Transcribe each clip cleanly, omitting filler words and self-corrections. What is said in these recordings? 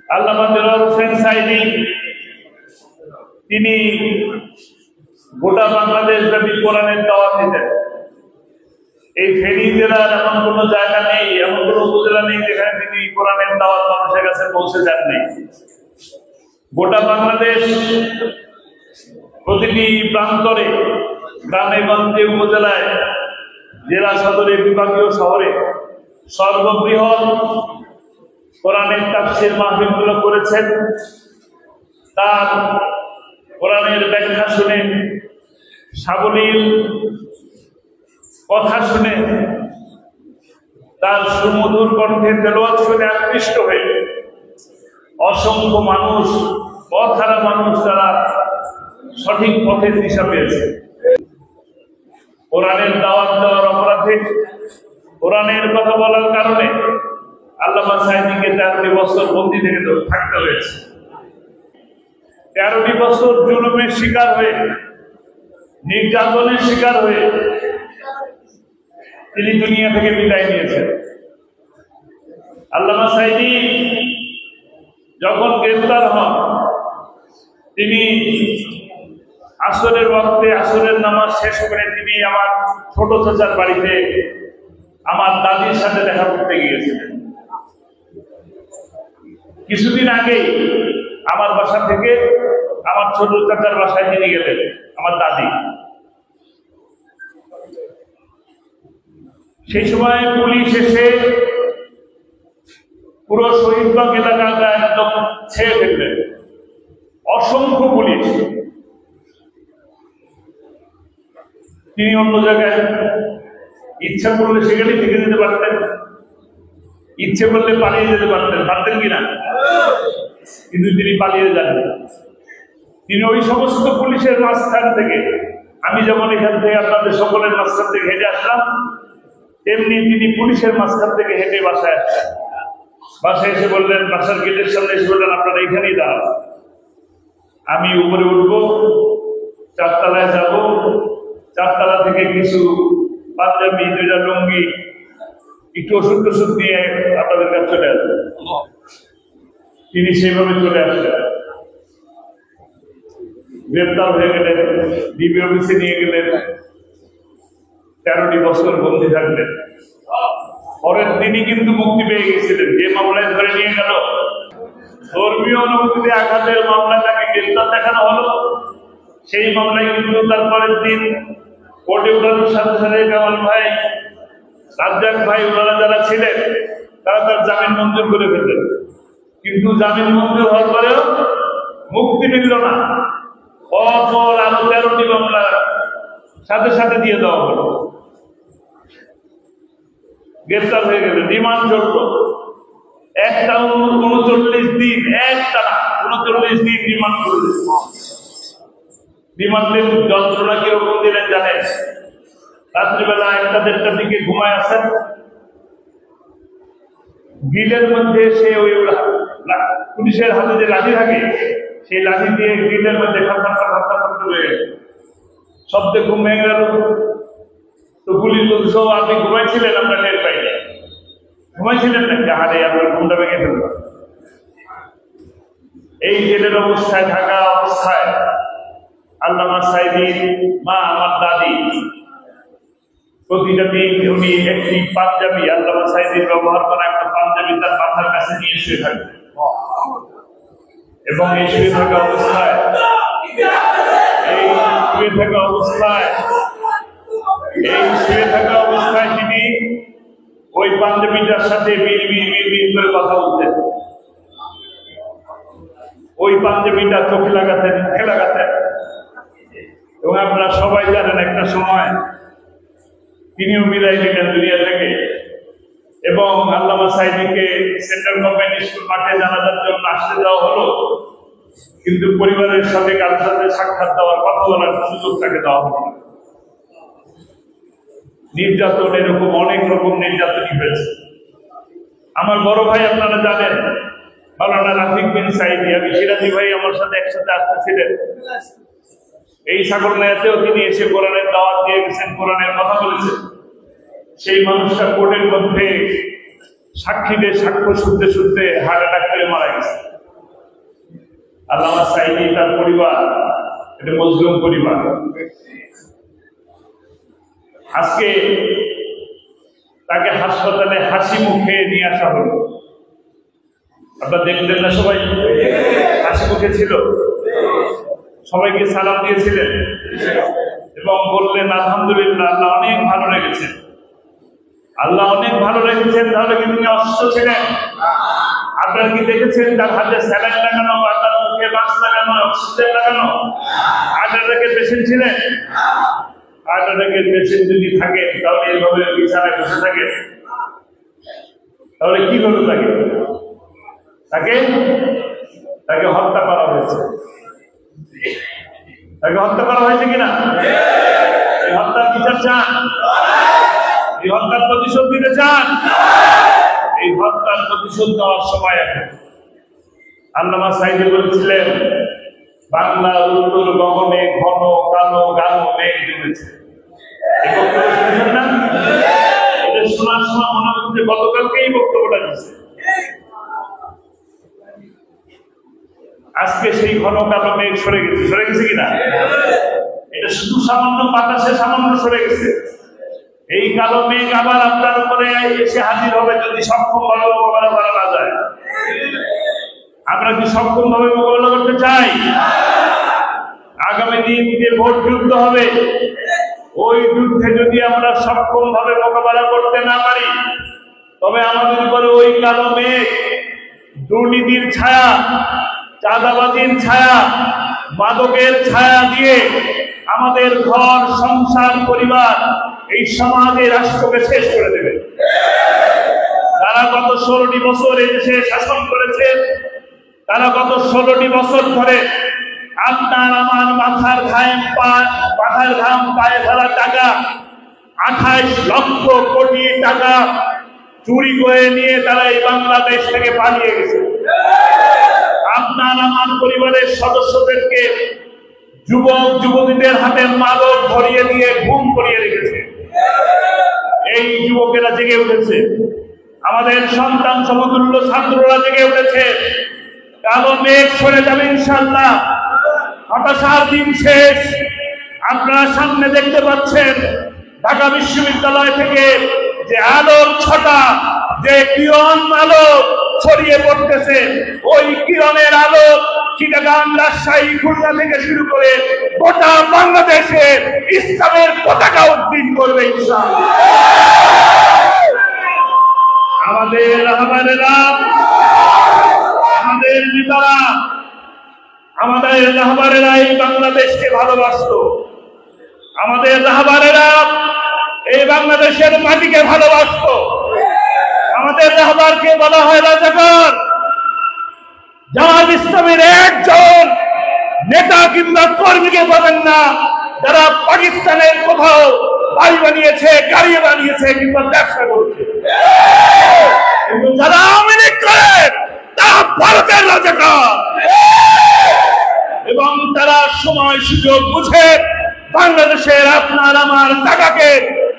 আল্লামা দেলোয়ার হোসেন সাঈদী তিনি গোটা বাংলাদেশ ব্যাপী কোরআনের দাওয়াত দিতেন। এই ফেনী জেলার এমন কোনো জায়গা নেই, এমন কোনো উপজেলা নেই যেখানে তিনি কোরআনের দাওয়াত মানুষের কাছে পৌঁছে যাননি। গোটা বাংলাদেশ প্রতিটি প্রান্তরে, গ্রামে গঞ্জে, উপজেলায়, জেলা সদরে, বিভাগীয় শহরে সর্ববৃহৎ কোরআনের তাফসীর মাহফিলগুলো করেছেন। তার কোরআনের ব্যাখ্যা শুনে, সাবলীল কথা শুনে, তার সুমধুর কণ্ঠে তেলাওয়াত শুনে আকৃষ্ট হয়ে অসংখ্য মানুষ, পথহারা মানুষ, তারা সঠিক পথের দিশা পেয়েছে। কোরআনের দাওয়াত দেওয়ার অপরাধে, কোরআনের কথা বলার কারণে আল্লামা সাঈদীকে 13টি বছর বন্দী থেকে থাকতে হয়েছে। 13টি বছর জুলুমের শিকার হয়ে, নির্যাতনের শিকার হয়ে তিনি দুনিয়া থেকে বিদায় নিয়েছেন। আল্লামা সাঈদী যখন গ্রেফতার হন, তিনি আসরের ওয়াক্তে আসরের নামাজ শেষ করে তিনি আমার ছোট চাচার বাড়িতে আমার দাদির সাথে দেখা করতে গিয়েছিলেন। কিছুদিন আগেই আমার বাসা থেকে আমার ছোট চাচার বাসায় তিনি গেলেন, আমার দাদি। সেই সময় পুলিশ এসে পুরো শহীদবাগ এলাকাটা একদম ছেয়ে ফেললেন, অসংখ্য পুলিশ। তিনি অন্য জায়গায় ইচ্ছা করলে সেখানে থেকে যেতে পারতেন, ইচ্ছে করলে পালিয়ে যেতে পারতেন কিনা, কিন্তু তিনি পালিয়ে যান। তিনি ওই সমস্ত পুলিশের মাঝখান থেকে, আমি যেমন এখান থেকে আপনাদের সকলের মাঝখান থেকে হেঁটে আসলাম, তেমনি তিনি পুলিশের মাঝখান থেকে হেঁটে বাসায় আসলেন। বাসায় এসে বললেন, বাসার গেটের সামনে এসে বললেন, আপনারা এখানেই দাঁড়ান, আমি উপরে উঠবো, 4 তলায় যাব, 4 তলা থেকে কিছু পাঞ্জাবি, 2টা লুঙ্গি, একটু ওষুধ টষুধ নিয়ে আপনাদের কাছে চলে আসবেন। তিনি সেইভাবে চলে আসলেন, গ্রেপ্তার হয়ে গেলেন, ডিবি অফিসে নিয়ে গেলেন, 13টি বছর বন্দী থাকলেন। পরের দিনই কিন্তু মুক্তি পেয়ে গেছিলেন। যে মামলায় ধরে নিয়ে গেল, ধর্মীয় অনুভূতিতে আঘাতের মামলায় তাকে গ্রেপ্তার দেখানো হলো, সেই মামলায় কিন্তু তারপরের দিন কোর্টে উঠানোর সাথে সাথে কামাল ভাই, রাজ্জাক ভাই, ওনারা যারা ছিলেন তারা তার জামিন মঞ্জুর করে ফেললেন। কিন্তু জামিন মঞ্জুর হওয়ার পরেও মুক্তি মিলল না। পরপর আরো 13টি মামলা সাথে সাথে দিয়ে দেওয়া হলো। গ্রেফতার হয়ে গেল, রিমান্ড চলল একটা 39 দিন, একটানা 39 দিন রিমান্ড করল। রিমান্ডের যন্ত্রণা কিরকম দিলেন জানেন? রাত্রিবেলা 1টা-1:30টার দিকে ঘুমায় আসেন, গ্রিলের মধ্যে সে ওই পুলিশের হাতে যে লাঠি থাকে, সেই লাঠি দিয়ে গ্রিলের মধ্যে শব্দে ঘুম ভেঙে গেল। তো পুলিশ বলছে, আপনি ঘুমাইছিলেন, আপনার টের পাইনি। ঘুমাইছিলেন নাকি? আরে আপনার ঘুমটা ভেঙে ফেলল। এই জেলের অবস্থায়, থাকা অবস্থায় আল্লামা সাঈদীর মা, আমার দাদি, প্রতিটা দিন উনি একটি পাঞ্জাবি, আল্লামা সাঈদীর ব্যবহার করা একটা পাঞ্জাবি তার মাথার কাছে নিয়ে শুয়ে থাকতেন। এবং এই শুয়ে থাকা অবস্থায় তিনি ওই পাঞ্জাবিটার সাথে বিড় করে কথা বলতেন। ওই পাঞ্জাবিটা চোখে লাগাতেন, মুখে লাগাতেন। এবং আপনারা সবাই জানেন, একটা সময় তিনিও বিদায় নিলেন দুনিয়া থেকে। এবং আল্লামা সাঈদীকে সেন্ট্রাল গভর্নমেন্ট স্কুল মাঠে জানাজার জন্য আসতে দেওয়া হলো, কিন্তু পরিবারের সাথে কারোর সাথে সাক্ষাৎ দেওয়ার, কথা বলার সুযোগ তাকে দেওয়া হলো না। নির্যাতন, এরকম অনেক রকম নির্যাতনই হয়েছে। আমার বড় ভাই আপনারা জানেন, মাওলানা রাফিক বিন সাঈদী, আমি সিরাজি ভাই আমার সাথে একসাথে আসতেছিলেন। এই সাগরনায়াতেও তিনি এসে কোরআনের দাওয়াত দিয়ে গেছেন, কোরআনের কথা বলেছেন। সেই মানুষটা কোর্টের মধ্যে সাক্ষীদের সাক্ষ্য শুনতে শুনতে হার্ট অ্যাটাক করে মারা গেছে। আল্লামা সাঈদী তার পরিবার এটা মজলুম পরিবার। আজকে তাকে হাসপাতালে হাসি মুখে নিয়ে আসা হলো। আপনারা দেখলেন না, সবাই হাসি মুখে ছিল, সবাইকে সালাম দিয়েছিলেন এবং বললেন আলহামদুলিল্লাহ, আল্লাহ অনেক ভালো রেখেছেন, আল্লাহ অনেক ভালো রেখেছেন। তাহলে কি তিনি অসুস্থ ছিলেন? আপনারা কি দেখেছেন তার হাতে স্যালাইন লাগানো, তার মুখে মাস্ক লাগানো, অক্সিজেন লাগানো? হার্ট অ্যাটাকের পেশেন্ট ছিলেন? হার্ট অ্যাটাকের পেশেন্ট যদি থাকে তাহলে এইভাবে বিছানায় বসে থাকে, তাহলে কি হলো? তাকে হত্যা করা হয়েছে। তাকে হত্যা করা হয়েছে কিনা? এই হত্যার বিচার চান? এই হত্যার প্রতিশোধ দিতে চান? এই হত্যার প্রতিশোধ দেওয়ার সময় এখন আল্লামা সাঈদী বলেছিলেন, বাংলার উত্তর গগনে ঘন কালো গাঢ় মেঘ জমেছে। এই বক্তব্য শুনেছেন না? এটা শোনার সময় মনে হচ্ছে গতকালকে এই বক্তব্যটা দিচ্ছে। আজকে সেই ঘন কালো মেঘ সরে গেছে কিনা? এটা শুধু সামান্য বাতাসে সামান্য সরে গেছে। এই কালো মেঘ আবার আপনার উপরে এসে হাজির হবে যদি সক্ষম ভাবে মোকাবেলা করা না যায়। আমরা কি সক্ষম ভাবে মোকাবেলা করতে চাই? আগামী দিন যে ভোট যুদ্ধ হবে, ওই যুদ্ধে যদি আমরা সক্ষম ভাবে মোকাবেলা করতে না পারি, তবে আমাদের উপরে ওই কালো মেঘ দুর্নীতির ছায়া, চাঁদাবাজির ছায়া, মাদকের ছায়া দিয়ে আমাদের ঘর, সংসার, পরিবার, এই সমাজে, রাষ্ট্রকে শেষ করে দেবে। তারা গত 16টি বছর এই দেশে শাসন করেছে, তারা গত 16টি বছর ধরে আপনার আমার মাথার ঘাম পায়ে ফেলা টাকা, 28 লক্ষ কোটি টাকা চুরি করে নিয়ে তারা এই বাংলাদেশ থেকে পালিয়ে গেছে। আপনার আমার পরিবারের সদস্যদেরকে, যুবক যুবতীদের হাতে মাদক ধরিয়ে দিয়ে ঘুম করিয়ে রেখেছে। এই যুবকেরা জেগে উঠেছে, আমাদের সন্তান সমতুল্য ছাত্ররা জেগে উঠেছে। কালো মেঘ সরে যাবে ইনশাআল্লাহ। হতাশার দিন শেষ। আপনারা সামনে দেখতে পাচ্ছেন ঢাকা বিশ্ববিদ্যালয় থেকে যে আলোর ছটা, যে কিরণ আলো ছড়িয়ে পড়তেছে, ওই কিরণের আলো চিটাগাং, রাজশাহী, খুলনা থেকে শুরু করে গোটা বাংলাদেশে ইসলামের পতাকা উড্ডীন করবে ইনশাআল্লাহ। আমাদের রাহবারেরা, আমাদের নেতারা, আমাদের রাহবারেরা এই বাংলাদেশকে ভালোবাসতো। আমাদের রাহবারেরা এই বাংলাদেশের মাটিকে ভালোবাসতো। আমাদের রাহবারকে বলা হয় রাজাকার। জামাত ইসলামের একজন নেতা কিংবা কর্মীকে পাবেন না যারা পাকিস্তানের কোথাও বাড়ি বানিয়েছে, গাড়ি বানিয়েছে কিংবা ব্যবসা করছে। কিন্তু যারা আওয়ামী লীগ করে তারা ভারতের রাজাকার, এবং তারা সময় সুযোগ বুঝে বাংলাদেশের আপনার আমার টাকাকে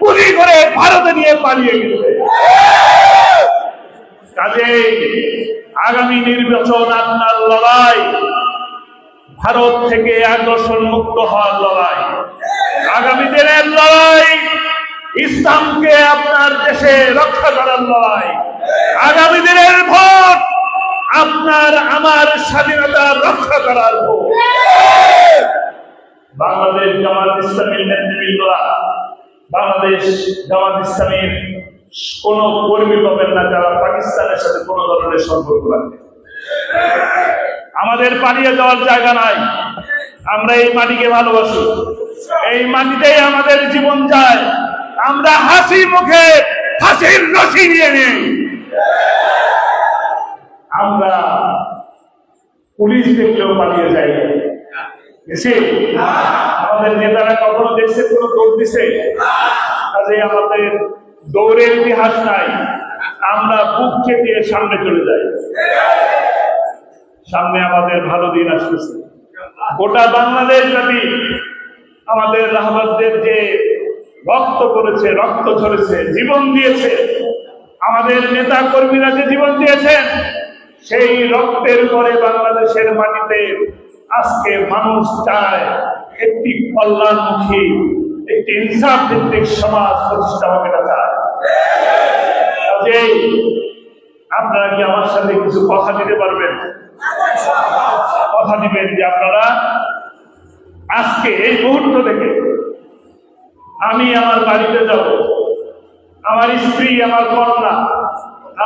পুঁজি করে ভারতে নিয়ে পালিয়ে গেছে। কাজেই আগামী নির্বাচন আপনার লড়াই, ভারত থেকে আগ্রাসন মুক্ত হওয়ার লড়াই, আগামী দিনের লড়াই, ইসলামকে আপনার দেশে রক্ষা করার লড়াই, আগামী দিনের ভোট আপনার আমার স্বাধীনতা রক্ষা করার ভোট। বাংলাদেশ জামাত ইসলামীর নেতৃবৃন্দরা, বাংলাদেশ জামাত ইসলামীর কোন কর্মী পাবেন না যারা পাকিস্তানের সাথে কোন ধরনের সম্পর্ক রাখে। আমাদের পালিয়ে যাওয়ার জায়গা নাই। আমরা এই মাটিকে ভালোবাসি, এই মাটিতেই আমাদের জীবন যায়। আমরা হাসি মুখে হাসির রশি নিয়ে নেই। আমরা পুলিশ দেখলেও পালিয়ে যাই। আমাদের নেতারা কখনো দেশে কোনো দৌড় দিছে? কাজে আমাদের দৌড়ের ইতিহাস নাই। আমরা বুক চেপিয়ে সামনে চলে যাই। সামনে আমাদের ভালো দিন আসতেছে। গোটা বাংলাদেশ ব্যাপী আমাদের রাহবারদের যে রক্ত করেছে, রক্ত ঝরেছে, জীবন দিয়েছে, আমাদের নেতা কর্মীরা যে জীবন দিয়েছেন, সেই রক্তের পরে বাংলাদেশ বাংলাদেশের মাটিতে আজকে মানুষ চায় একটি কল্যাণমুখী, একটি ইনসাফ ভিত্তিক সমাজ প্রতিষ্ঠা হবে না চায়। আপনারা কি আমার সাথে কিছু কথা দিতে পারবেন? কথা দিবেন যে আপনারা আজকে এই মুহূর্ত থেকে আমি আমার বাড়িতে যাব, আমার স্ত্রী, আমার কন্যা,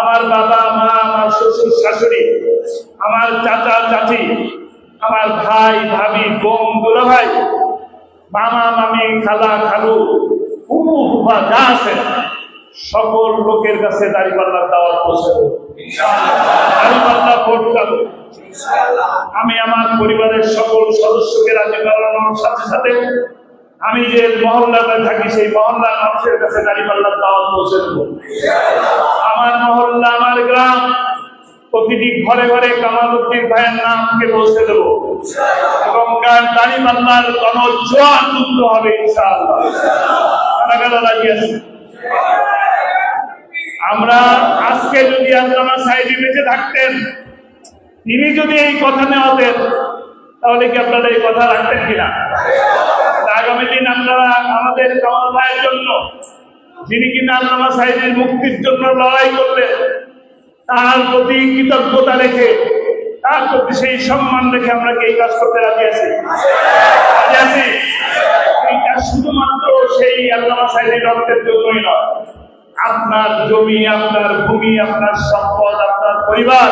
আমার বাবা মা, আমার শ্বশুর শাশুড়ি, আমার চাচা চাচি, আমার ভাই ভাবি, বোন দুলা ভাই, মামা মামি, খালা খালু, ফুফু ফুফা যা আছে সকল লোকের কাছে দাঁড়িপাল্লার দাওয়াত পৌঁছে দেব। দাঁড়িপাল্লা ভোট যাবো। আমি আমার পরিবারের সকল সদস্যকে রাজি করানোর সাথে সাথে আমি যে মহল্লাতে থাকি সেই মহল্লার মানুষের কাছে দাঁড়িপাল্লার দাওয়াত পৌঁছে দেব। আমার মহল্লা, আমার গ্রাম, প্রতিটি ঘরে ঘরে কামালউদ্দিন ভাইয়ের নামকে পৌঁছে দেব এবং দাঁড়িপাল্লার গণজোয়ার যুক্ত হবে ইনশাআল্লাহ। কারা রাজি আছে? আমরা আজকে যদি আল্লামা সাঈদী বেঁচে থাকতেন, তিনি যদি এই কথা নেওয়াতেন, তাহলে কি আপনারা এই কথা রাখতেন কিনা? আগামী দিন আপনারা আমাদের কামাল ভাইয়ের জন্য, যিনি কিনা আল্লামা সাঈদীর মুক্তির জন্য লড়াই করলেন, তার প্রতি কৃতজ্ঞতা রেখে, তার প্রতি সেই সম্মান রেখে আমরা কি এই কাজ করতে রাজি আছি? রাজি আছি? এইটা শুধুমাত্র সেই আল্লামা সাঈদীর রক্তের জন্যই নয়, আপনার জমি, আপনার ভূমি, আপনার সম্পদ, আপনার পরিবার,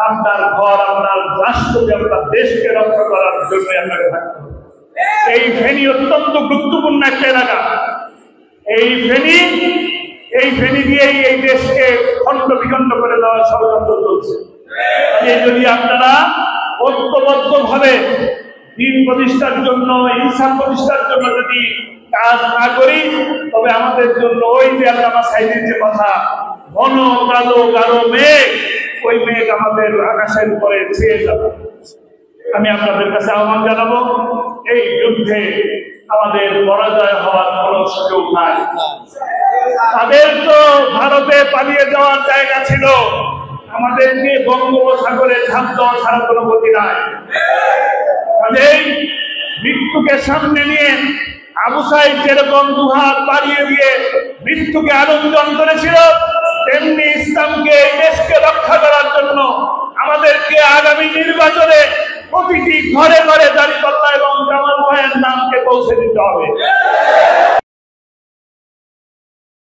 আপনার ঘর, আপনার রাষ্ট্রকে, আপনার দেশকে রক্ষা করার জন্য আপনাকে থাকতে হবে। এই ফেনী অত্যন্ত গুরুত্বপূর্ণ একটা এলাকা। এই ফেনী দিয়েই এই দেশকে খণ্ড বিখণ্ড করে দেওয়ার ষড়যন্ত্র চলছে। যদি আপনারা ঐক্যবদ্ধভাবে দিন প্রতিষ্ঠার জন্য, ইনসাফ প্রতিষ্ঠার জন্য যদি কাজ না করি, তবে আমাদের জন্য ওই যে আল্লামা সাঈদীর যে কথা, ঘন কালো গাঢ় মেঘ, ওই মেঘ আমাদের আকাশের উপরে ছেয়ে যাবে। আমি আপনাদের কাছে আহ্বান জানাবো, এই যুদ্ধে আমাদের পরাজয় হওয়ার কোনো সুযোগ নাই। তাদের তো ভারতে পালিয়ে যাওয়ার জায়গা ছিল, আমাদেরকে বঙ্গোপসাগরে ঝাঁপ দেওয়া ছাড়া কোনো গতি নাই। কাজেই মৃত্যুকে সামনে নিয়ে আবু সাঈদ যেরকম দুহাত বাড়িয়ে দিয়ে মৃত্যুকে আলিঙ্গন করেছিল,